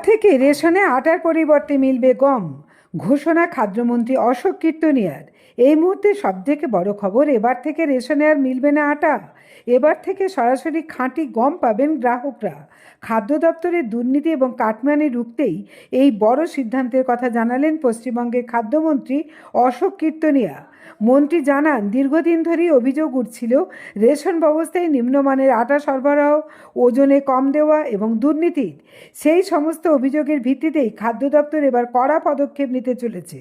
থেকে রেশনে আটার পরিবর্তে মিলবে গম, ঘোষণা খাদ্যমন্ত্রী অশোক কীর্তনিয়ার। এই মুহূর্তে সবথেকে বড় খবর, এবার থেকে রেশনে আর মিলবে না আটা, এবার থেকে সরাসরি খাঁটি গম পাবেন গ্রাহকরা। খাদ্য দপ্তরের দুর্নীতি এবং কাটমানি রুখতেই এই বড় সিদ্ধান্তের কথা জানালেন পশ্চিমবঙ্গের খাদ্যমন্ত্রী অশোক কীর্তনিয়া। মন্ত্রী জানান, দীর্ঘদিন ধরেই অভিযোগ উঠছিল রেশন ব্যবস্থায় নিম্নমানের আটা সরবরাহ, ওজনে কম দেওয়া এবং দুর্নীতির। সেই সমস্ত অভিযোগের ভিত্তিতেই খাদ্য দপ্তর এবার কড়া পদক্ষেপ নিতে চলেছে।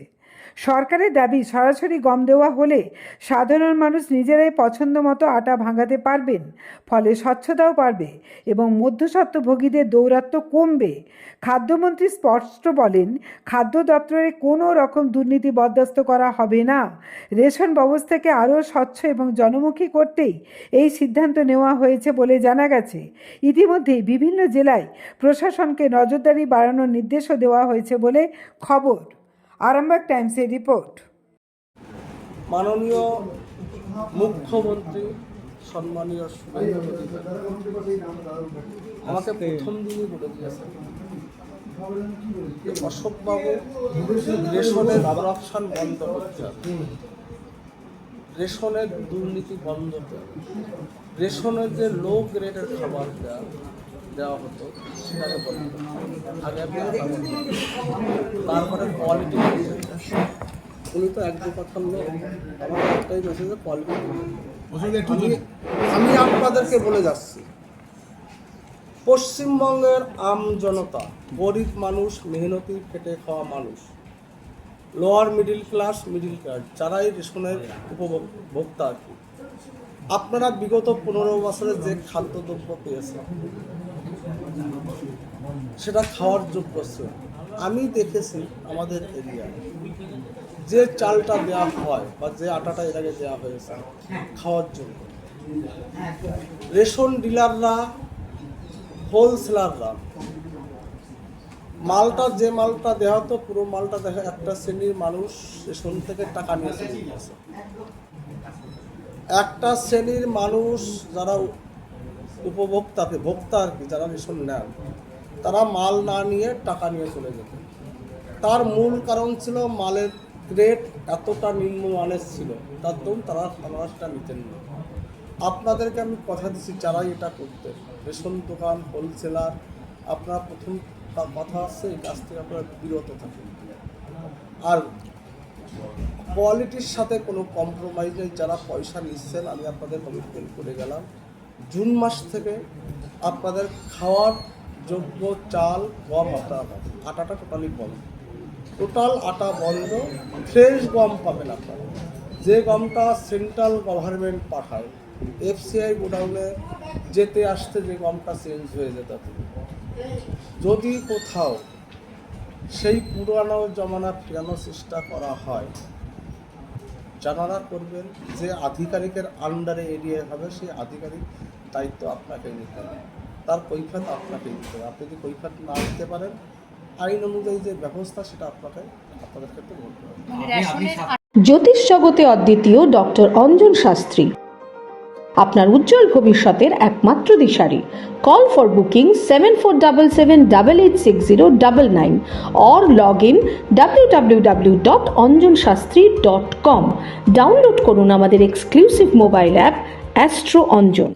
সরকারের দাবি, সরাসরি গম দেওয়া হলে সাধারণ মানুষ নিজেরাই পছন্দ মতো আটা ভাঙাতে পারবেন, ফলে স্বচ্ছতাও বাড়বে এবং মধ্যস্বত্বভোগীদের দৌরাত্ম্য কমবে। খাদ্যমন্ত্রী স্পষ্ট বলেন, খাদ্য দপ্তরে কোনো রকম দুর্নীতি বরদাস্ত করা হবে না। রেশন ব্যবস্থাকে আরও স্বচ্ছ এবং জনমুখী করতেই এই সিদ্ধান্ত নেওয়া হয়েছে বলে জানা গেছে। ইতিমধ্যেই বিভিন্ন জেলায় প্রশাসনকে নজরদারি বাড়ানোর নির্দেশও দেওয়া হয়েছে বলে খবর। আরামবাগ টাইমসের রিপোর্ট। মাননীয় মুখ্যমন্ত্রী সম্মানীয় আমাকে প্রথম দিনই বলে দিয়েছেন, অশোকবাবু রেশনের করাপশন বন্ধ করতে হবে, রেশনের দুর্নীতি বন্ধ করতে হবে, রেশনের যে লো গ্রেডের খাবার দেওয়া হতো সেটাকে বন্ধ আগে তারপরে কোয়ালিটি। উনি তো এক দু কথা লোক, আমার একটাই মেসেজে কোয়ালিটি। আমি আপনাদেরকে বলে যাচ্ছি, পশ্চিমবঙ্গের আম জনতা, গরিব মানুষ, মেহনতি খেটে খাওয়া মানুষ, লোয়ার মিডিল ক্লাস যারাই রেশনের উপভোক্তা আর কি, আপনারা বিগত 15 বছরে যে খাদ্যদ্রব্য পেয়েছেন সেটা খাওয়ার যোগ্য ছিল। আমি দেখেছি আমাদের এরিয়ায় যে চালটা দেওয়া হয় বা যে আটাটা এর আগে দেওয়া হয়েছে খাওয়ার জন্য, রেশন ডিলাররা, হোলসেলাররা যে মালটা দেওয়া হতো পুরো মালটা দেখা একটা শ্রেণীর মানুষ রেশন থেকে টাকা নিয়ে চলে গেছে। একটা শ্রেণীর মানুষ যারা ভোক্তা আর কি, যারা রেশন নেন, তারা মাল না নিয়ে টাকা নিয়ে চলে যেত। তার মূল কারণ ছিল মালের গ্রেড এতটা নিম্নমানের ছিল, তার দরুন তারা খাবারটা নিতেন না। আপনাদেরকে আমি কথা দিচ্ছি, যারা এটা করতেন, রেশন দোকান, হোলসেলার, আপনারা প্রথম কথা হচ্ছে এই কাজ থেকে আপনারা বিরত থাকুন। আর কোয়ালিটির সাথে কোনো কম্প্রোমাইজ নেই। যারা পয়সা নিচ্ছেন, আমি আপনাদের কমিটমেন্ট করে গেলাম, জুন মাস থেকে আপনাদের খাওয়ার যোগ্য চাল, গম, আটাটা টোটালি বন্ধ, টোটাল আটা বন্ধ। ফ্রেশ গম পাবেন আপনারা, যে গমটা সেন্ট্রাল গভর্নমেন্ট পাঠায়, FCI গোডাউনে যেতে আসতে যে গমটা চেঞ্জ হয়ে যেত। যদি কোথাও সেই পুরানো জমানা ফেরানোর চেষ্টা করা হয়, যারা করবেন, যে আধিকারিকের আন্ডারে এরিয়া হবে, সেই আধিকারিক দায়িত্ব আপনাকে নিতে হবে, তার কৈফিয়ত আপনাকে দিতে হবে। আপনি যদি কৈফিয়ত না দিতে পারেন, আইন অনুযায়ী যে ব্যবস্থা সেটা আপনাদের ক্ষেত্রে বলতে হবে। জ্যোতিষ জগতে অদ্বিতীয় ডক্টর অঞ্জন শাস্ত্রী, আপনার উজ্জ্বল ভবিষ্যতের একমাত্র দিশারি। Call for booking 7477886099 or log in www.anjanshastri.com। Download করুন আমাদের exclusive mobile app astro Anjan.